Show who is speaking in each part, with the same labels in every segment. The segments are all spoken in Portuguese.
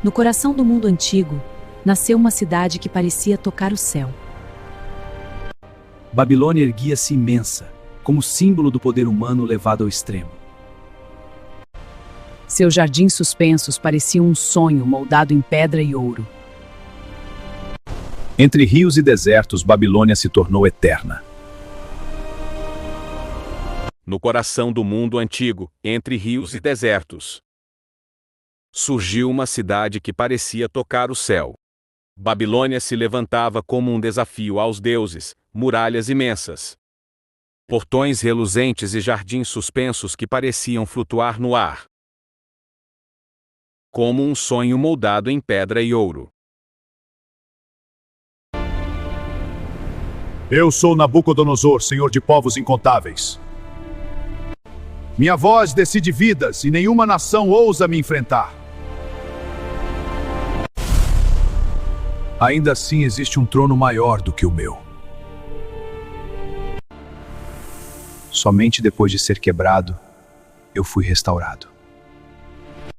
Speaker 1: No coração do mundo antigo, nasceu uma cidade que parecia tocar o céu.
Speaker 2: Babilônia erguia-se imensa, como símbolo do poder humano levado ao extremo.
Speaker 1: Seus jardins suspensos pareciam um sonho moldado em pedra e ouro.
Speaker 2: Entre rios e desertos, Babilônia se tornou eterna.
Speaker 3: No coração do mundo antigo, entre rios e desertos, surgiu uma cidade que parecia tocar o céu. Babilônia se levantava como um desafio aos deuses, muralhas imensas, portões reluzentes e jardins suspensos que pareciam flutuar no ar, como um sonho moldado em pedra e ouro.
Speaker 4: Eu sou Nabucodonosor, senhor de povos incontáveis. Minha voz decide vidas e nenhuma nação ousa me enfrentar. Ainda assim existe um trono maior do que o meu. Somente depois de ser quebrado, eu fui restaurado.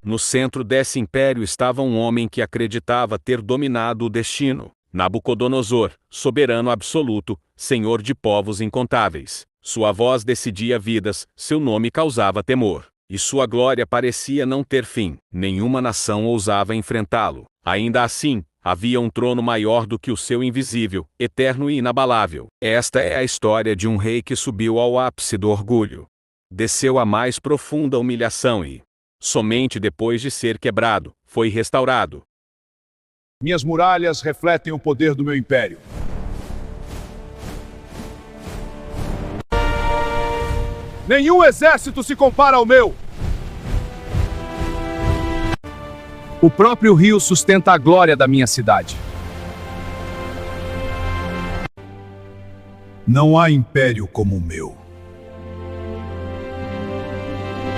Speaker 3: No centro desse império estava um homem que acreditava ter dominado o destino. Nabucodonosor, soberano absoluto, senhor de povos incontáveis. Sua voz decidia vidas, seu nome causava temor, e sua glória parecia não ter fim. Nenhuma nação ousava enfrentá-lo. Ainda assim, havia um trono maior do que o seu invisível, eterno e inabalável. Esta é a história de um rei que subiu ao ápice do orgulho. Desceu à mais profunda humilhação e, somente depois de ser quebrado, foi restaurado.
Speaker 4: Minhas muralhas refletem o poder do meu império. Nenhum exército se compara ao meu.
Speaker 2: O próprio rio sustenta a glória da minha cidade.
Speaker 4: Não há império como o meu.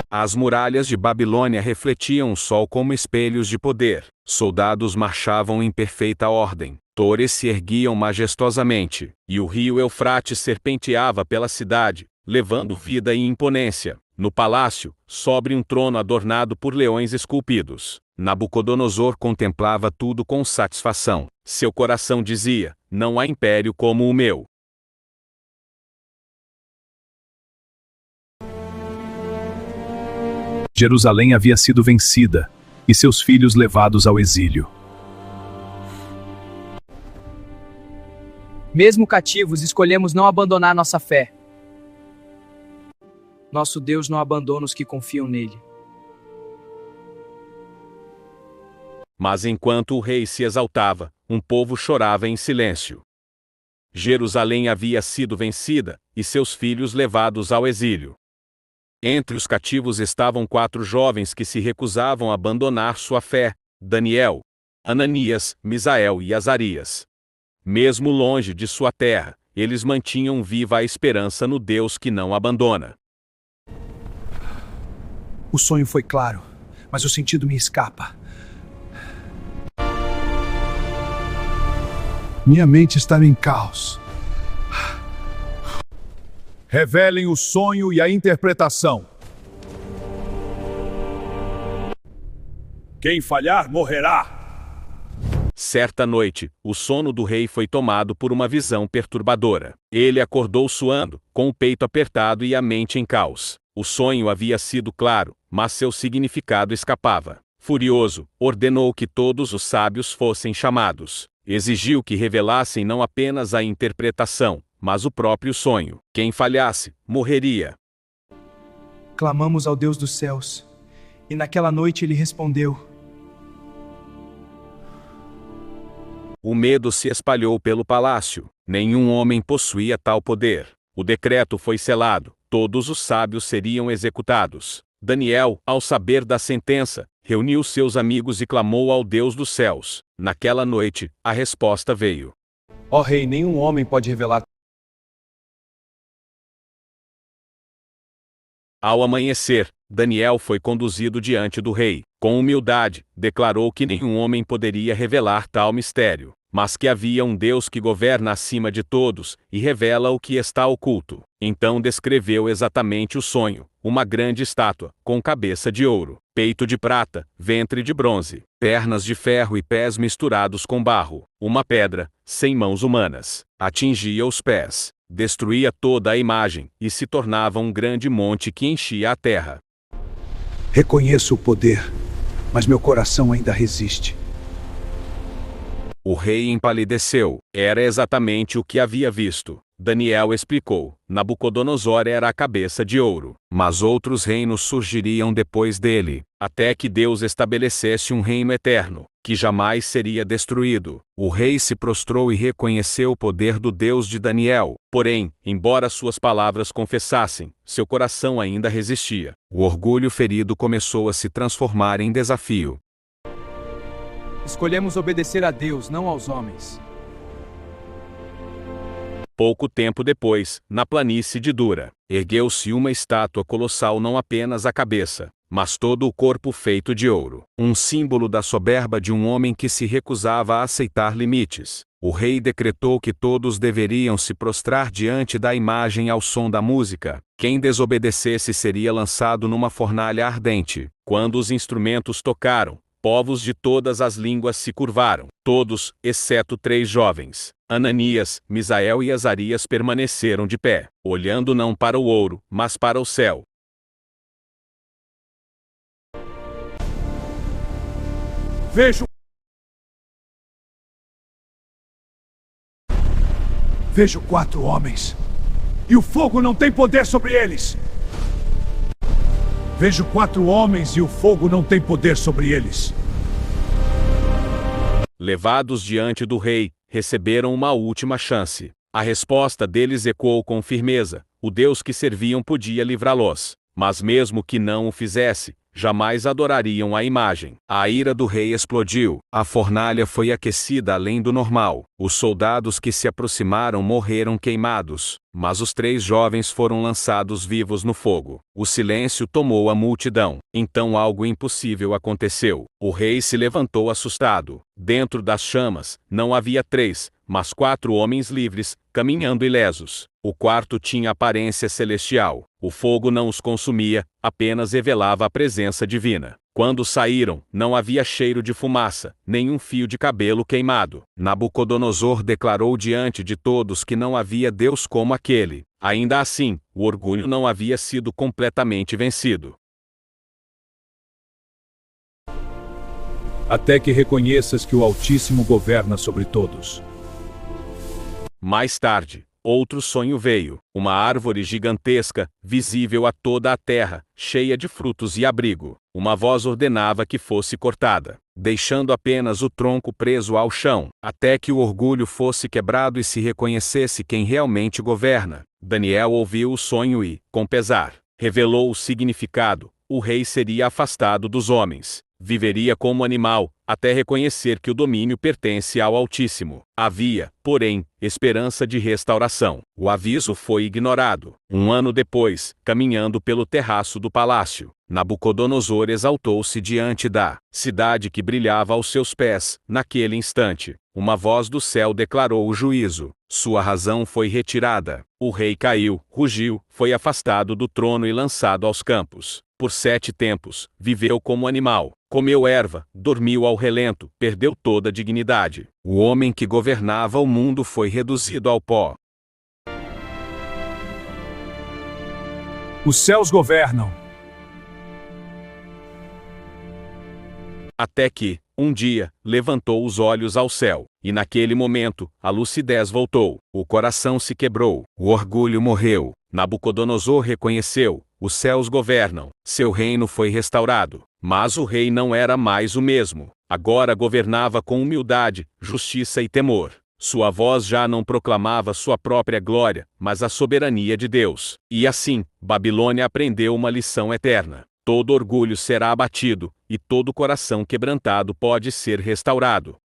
Speaker 3: As muralhas de Babilônia refletiam o sol como espelhos de poder. Soldados marchavam em perfeita ordem. Torres se erguiam majestosamente, e o rio Eufrates serpenteava pela cidade, levando vida e imponência. No palácio, sobre um trono adornado por leões esculpidos, Nabucodonosor contemplava tudo com satisfação. Seu coração dizia: não há império como o meu.
Speaker 2: Jerusalém havia sido vencida, e seus filhos levados ao exílio.
Speaker 5: Mesmo cativos, escolhemos não abandonar nossa fé. Nosso Deus não abandona os que confiam nele.
Speaker 3: Mas enquanto o rei se exaltava, um povo chorava em silêncio. Jerusalém havia sido vencida, e seus filhos levados ao exílio. Entre os cativos estavam 4 jovens que se recusavam a abandonar sua fé: Daniel, Ananias, Misael e Azarias. Mesmo longe de sua terra, eles mantinham viva a esperança no Deus que não abandona.
Speaker 4: O sonho foi claro, mas o sentido me escapa. Minha mente está em caos. Revelem o sonho e a interpretação. Quem falhar morrerá.
Speaker 3: Certa noite, o sono do rei foi tomado por uma visão perturbadora. Ele acordou suando, com o peito apertado e a mente em caos. O sonho havia sido claro, mas seu significado escapava. Furioso, ordenou que todos os sábios fossem chamados. Exigiu que revelassem não apenas a interpretação, mas o próprio sonho. Quem falhasse, morreria.
Speaker 5: Clamamos ao Deus dos céus, e naquela noite ele respondeu.
Speaker 3: O medo se espalhou pelo palácio. Nenhum homem possuía tal poder. O decreto foi selado. Todos os sábios seriam executados. Daniel, ao saber da sentença, reuniu seus amigos e clamou ao Deus dos céus. Naquela noite, a resposta veio.
Speaker 6: Ó rei, nenhum homem pode revelar.
Speaker 3: Ao amanhecer, Daniel foi conduzido diante do rei. Com humildade, declarou que nenhum homem poderia revelar tal mistério, mas que havia um Deus que governa acima de todos e revela o que está oculto. Então descreveu exatamente o sonho: uma grande estátua, com cabeça de ouro. peito de prata, ventre de bronze, pernas de ferro e pés misturados com barro. Uma pedra, sem mãos humanas, atingia os pés, destruía toda a imagem, e se tornava um grande monte que enchia a terra.
Speaker 4: Reconheço o poder, mas meu coração ainda resiste.
Speaker 3: O rei empalideceu. Era exatamente o que havia visto. Daniel explicou: Nabucodonosor era a cabeça de ouro, mas outros reinos surgiriam depois dele, até que Deus estabelecesse um reino eterno, que jamais seria destruído. O rei se prostrou e reconheceu o poder do Deus de Daniel. Porém, embora suas palavras confessassem, seu coração ainda resistia. O orgulho ferido começou a se transformar em desafio.
Speaker 6: Escolhemos obedecer a Deus, não aos homens.
Speaker 3: Pouco tempo depois, na planície de Dura, ergueu-se uma estátua colossal, não apenas a cabeça, mas todo o corpo feito de ouro, um símbolo da soberba de um homem que se recusava a aceitar limites. O rei decretou que todos deveriam se prostrar diante da imagem ao som da música. Quem desobedecesse seria lançado numa fornalha ardente. Quando os instrumentos tocaram, povos de todas as línguas se curvaram. Todos, exceto 3 jovens, Ananias, Misael e Azarias, permaneceram de pé, olhando não para o ouro, mas para o céu.
Speaker 4: Vejo 4 homens, e o fogo não tem poder sobre eles. Vejo 4 homens e o fogo não tem poder sobre eles.
Speaker 3: Levados diante do rei, receberam uma última chance. A resposta deles ecoou com firmeza: o Deus que serviam podia livrá-los, mas mesmo que não o fizesse, jamais adorariam a imagem. A ira do rei explodiu. A fornalha foi aquecida além do normal. Os soldados que se aproximaram morreram queimados, mas os 3 jovens foram lançados vivos no fogo. O silêncio tomou a multidão. Então algo impossível aconteceu. O rei se levantou assustado. Dentro das chamas, não havia 3, mas 4 homens livres, caminhando ilesos. O quarto tinha aparência celestial. O fogo não os consumia, apenas revelava a presença divina. Quando saíram, não havia cheiro de fumaça, nem um fio de cabelo queimado. Nabucodonosor declarou diante de todos que não havia Deus como aquele. Ainda assim, o orgulho não havia sido completamente vencido.
Speaker 4: Até que reconheças que o Altíssimo governa sobre todos.
Speaker 3: Mais tarde, outro sonho veio. Uma árvore gigantesca, visível a toda a terra, cheia de frutos e abrigo. Uma voz ordenava que fosse cortada, deixando apenas o tronco preso ao chão, até que o orgulho fosse quebrado e se reconhecesse quem realmente governa. Daniel ouviu o sonho e, com pesar, revelou o significado. O rei seria afastado dos homens. Viveria como animal, até reconhecer que o domínio pertence ao Altíssimo. Havia, porém, esperança de restauração. O aviso foi ignorado. 1 ano depois, caminhando pelo terraço do palácio, Nabucodonosor exaltou-se diante da cidade que brilhava aos seus pés. Naquele instante, uma voz do céu declarou o juízo. Sua razão foi retirada. O rei caiu, rugiu, foi afastado do trono e lançado aos campos. Por 7 tempos, viveu como animal, comeu erva, dormiu ao relento, perdeu toda a dignidade. O homem que governava o mundo foi reduzido ao pó.
Speaker 4: Os céus governam.
Speaker 3: Até que, um dia, levantou os olhos ao céu, e naquele momento, a lucidez voltou, o coração se quebrou, o orgulho morreu. Nabucodonosor reconheceu: os céus governam, seu reino foi restaurado. Mas o rei não era mais o mesmo. Agora governava com humildade, justiça e temor. Sua voz já não proclamava sua própria glória, mas a soberania de Deus. E assim, Babilônia aprendeu uma lição eterna. Todo orgulho será abatido, e todo coração quebrantado pode ser restaurado.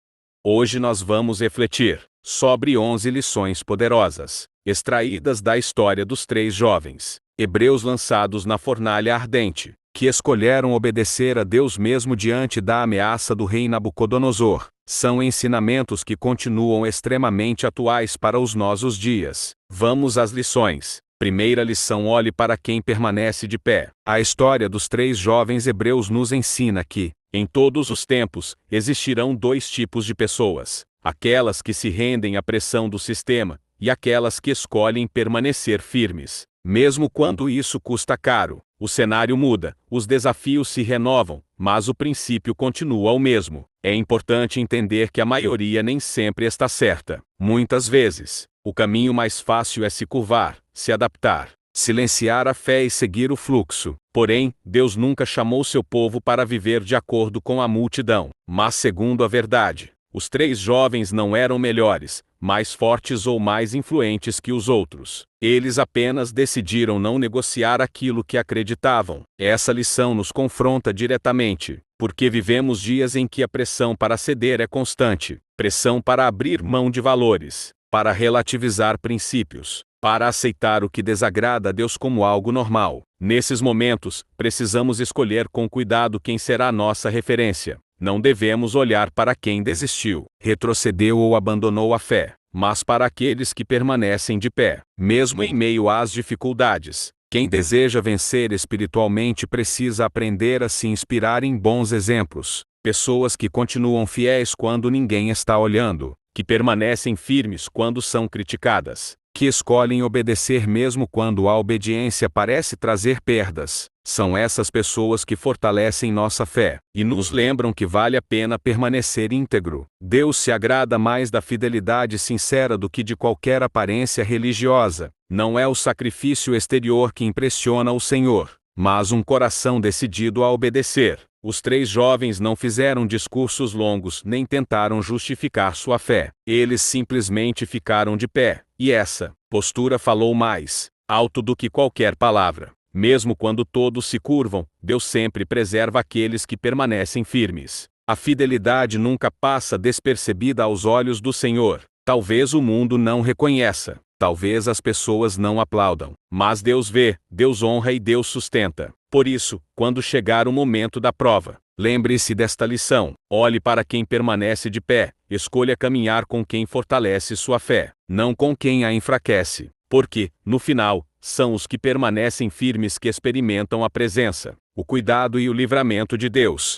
Speaker 3: Hoje nós vamos refletir sobre 11 lições poderosas, extraídas da história dos 3 jovens hebreus lançados na fornalha ardente, que escolheram obedecer a Deus mesmo diante da ameaça do rei Nabucodonosor. São ensinamentos que continuam extremamente atuais para os nossos dias. Vamos às lições. Primeira lição: olhe para quem permanece de pé. A história dos 3 jovens hebreus nos ensina que, em todos os tempos, existirão 2 tipos de pessoas: aquelas que se rendem à pressão do sistema, e aquelas que escolhem permanecer firmes. Mesmo quando isso custa caro, o cenário muda, os desafios se renovam, mas o princípio continua o mesmo. É importante entender que a maioria nem sempre está certa. Muitas vezes, o caminho mais fácil é se curvar, se adaptar, silenciar a fé e seguir o fluxo. Porém, Deus nunca chamou seu povo para viver de acordo com a multidão, mas segundo a verdade. Os 3 jovens não eram melhores, mais fortes ou mais influentes que os outros. Eles apenas decidiram não negociar aquilo que acreditavam. Essa lição nos confronta diretamente, porque vivemos dias em que a pressão para ceder é constante, pressão para abrir mão de valores, para relativizar princípios, para aceitar o que desagrada a Deus como algo normal. Nesses momentos, precisamos escolher com cuidado quem será nossa referência. Não devemos olhar para quem desistiu, retrocedeu ou abandonou a fé, mas para aqueles que permanecem de pé, mesmo em meio às dificuldades. Quem deseja vencer espiritualmente precisa aprender a se inspirar em bons exemplos, pessoas que continuam fiéis quando ninguém está olhando, que permanecem firmes quando são criticadas, que escolhem obedecer mesmo quando a obediência parece trazer perdas. São essas pessoas que fortalecem nossa fé e nos lembram que vale a pena permanecer íntegro. Deus se agrada mais da fidelidade sincera do que de qualquer aparência religiosa. Não é o sacrifício exterior que impressiona o Senhor, mas um coração decidido a obedecer. Os 3 jovens não fizeram discursos longos nem tentaram justificar sua fé. Eles simplesmente ficaram de pé, e essa postura falou mais alto do que qualquer palavra. Mesmo quando todos se curvam, Deus sempre preserva aqueles que permanecem firmes. A fidelidade nunca passa despercebida aos olhos do Senhor. Talvez o mundo não reconheça, talvez as pessoas não aplaudam, mas Deus vê, Deus honra e Deus sustenta. Por isso, quando chegar o momento da prova, lembre-se desta lição: olhe para quem permanece de pé, escolha caminhar com quem fortalece sua fé, não com quem a enfraquece, porque, no final, são os que permanecem firmes que experimentam a presença, o cuidado e o livramento de Deus.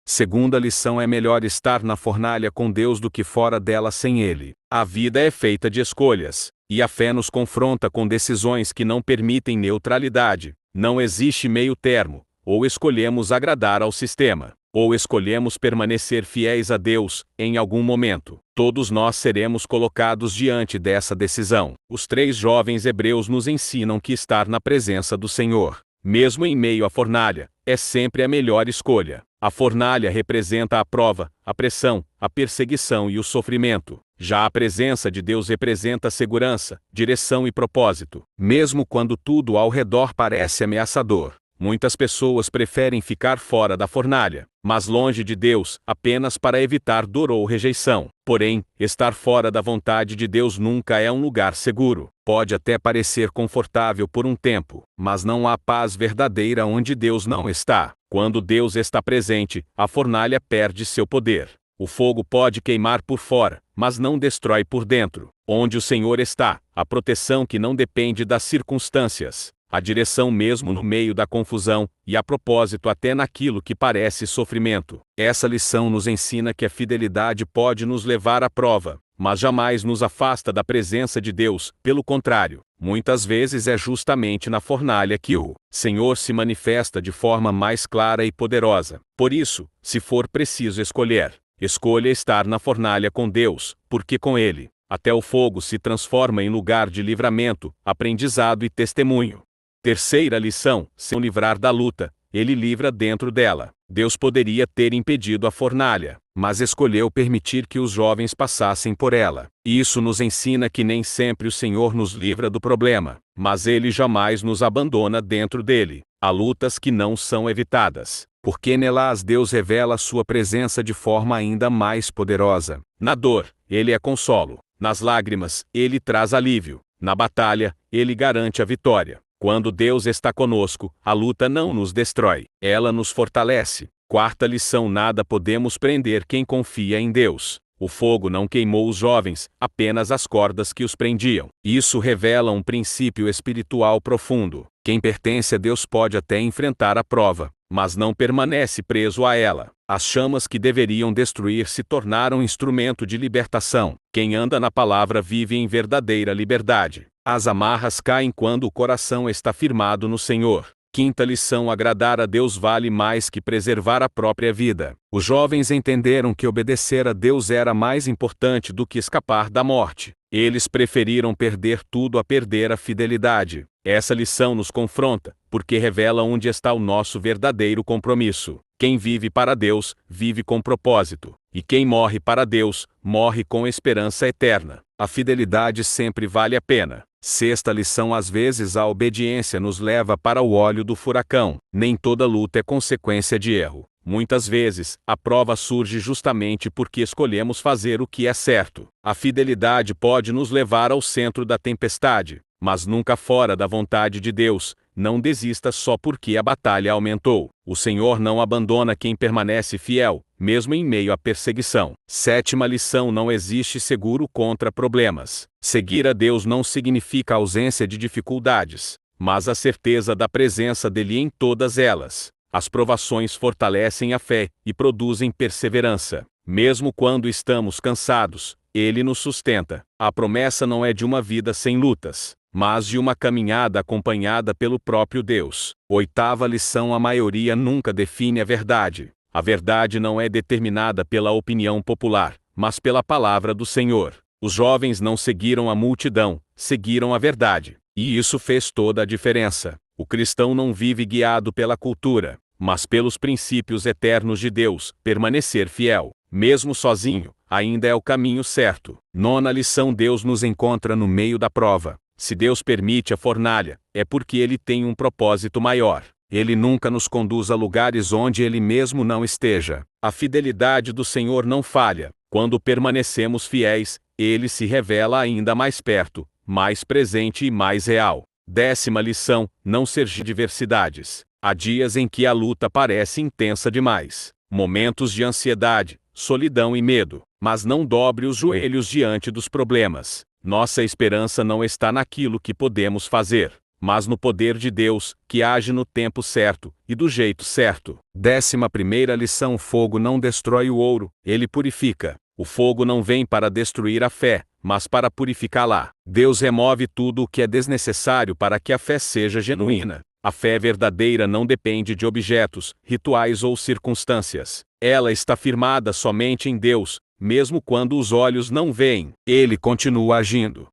Speaker 3: Segunda lição: é melhor estar na fornalha com Deus do que fora dela sem Ele. A vida é feita de escolhas, e a fé nos confronta com decisões que não permitem neutralidade. Não existe meio termo: ou escolhemos agradar ao sistema, ou escolhemos permanecer fiéis a Deus. Em algum momento, todos nós seremos colocados diante dessa decisão. Os 3 jovens hebreus nos ensinam que estar na presença do Senhor, mesmo em meio à fornalha, é sempre a melhor escolha. A fornalha representa a prova, a pressão, a perseguição e o sofrimento. Já a presença de Deus representa segurança, direção e propósito. Mesmo quando tudo ao redor parece ameaçador, muitas pessoas preferem ficar fora da fornalha, mas longe de Deus, apenas para evitar dor ou rejeição. Porém, estar fora da vontade de Deus nunca é um lugar seguro. Pode até parecer confortável por um tempo, mas não há paz verdadeira onde Deus não está. Quando Deus está presente, a fornalha perde seu poder. O fogo pode queimar por fora, mas não destrói por dentro. Onde o Senhor está, a proteção que não depende das circunstâncias, a direção mesmo no meio da confusão, e a propósito até naquilo que parece sofrimento. Essa lição nos ensina que a fidelidade pode nos levar à prova, mas jamais nos afasta da presença de Deus. Pelo contrário, muitas vezes é justamente na fornalha que o Senhor se manifesta de forma mais clara e poderosa. Por isso, se for preciso escolher, escolha estar na fornalha com Deus, porque com Ele, até o fogo se transforma em lugar de livramento, aprendizado e testemunho. Terceira lição: se livrar da luta, Ele livra dentro dela. Deus poderia ter impedido a fornalha, mas escolheu permitir que os jovens passassem por ela. Isso nos ensina que nem sempre o Senhor nos livra do problema, mas Ele jamais nos abandona dentro dele. Há lutas que não são evitadas, porque nelas Deus revela sua presença de forma ainda mais poderosa. Na dor, Ele é consolo. Nas lágrimas, Ele traz alívio. Na batalha, Ele garante a vitória. Quando Deus está conosco, a luta não nos destrói, ela nos fortalece. Quarta lição: nada podemos prender quem confia em Deus. O fogo não queimou os jovens, apenas as cordas que os prendiam. Isso revela um princípio espiritual profundo. Quem pertence a Deus pode até enfrentar a prova, mas não permanece preso a ela. As chamas que deveriam destruir se tornaram instrumento de libertação. Quem anda na palavra vive em verdadeira liberdade. As amarras caem quando o coração está firmado no Senhor. Quinta lição: agradar a Deus vale mais que preservar a própria vida. Os jovens entenderam que obedecer a Deus era mais importante do que escapar da morte. Eles preferiram perder tudo a perder a fidelidade. Essa lição nos confronta, porque revela onde está o nosso verdadeiro compromisso. Quem vive para Deus, vive com propósito. E quem morre para Deus, morre com esperança eterna. A fidelidade sempre vale a pena. Sexta lição: às vezes a obediência nos leva para o olho do furacão. Nem toda luta é consequência de erro. Muitas vezes, a prova surge justamente porque escolhemos fazer o que é certo. A fidelidade pode nos levar ao centro da tempestade, mas nunca fora da vontade de Deus. Não desista só porque a batalha aumentou. O Senhor não abandona quem permanece fiel, mesmo em meio à perseguição. Sétima lição: não existe seguro contra problemas. Seguir a Deus não significa ausência de dificuldades, mas a certeza da presença dele em todas elas. As provações fortalecem a fé e produzem perseverança. Mesmo quando estamos cansados, ele nos sustenta. A promessa não é de uma vida sem lutas, mas de uma caminhada acompanhada pelo próprio Deus. Oitava lição: a maioria nunca define a verdade. A verdade não é determinada pela opinião popular, mas pela palavra do Senhor. Os jovens não seguiram a multidão, seguiram a verdade. E isso fez toda a diferença. O cristão não vive guiado pela cultura, mas pelos princípios eternos de Deus. Permanecer fiel, mesmo sozinho, ainda é o caminho certo. Nona lição: Deus nos encontra no meio da prova. Se Deus permite a fornalha, é porque Ele tem um propósito maior. Ele nunca nos conduz a lugares onde Ele mesmo não esteja. A fidelidade do Senhor não falha. Quando permanecemos fiéis, Ele se revela ainda mais perto, mais presente e mais real. Décima lição: não surgir diversidades. Há dias em que a luta parece intensa demais. Momentos de ansiedade, solidão e medo. Mas não dobre os joelhos diante dos problemas. Nossa esperança não está naquilo que podemos fazer, mas no poder de Deus, que age no tempo certo e do jeito certo. 11ª lição: o fogo não destrói o ouro, ele purifica. O fogo não vem para destruir a fé, mas para purificá-la. Deus remove tudo o que é desnecessário para que a fé seja genuína. A fé verdadeira não depende de objetos, rituais ou circunstâncias. Ela está firmada somente em Deus, mesmo quando os olhos não veem. Ele continua agindo.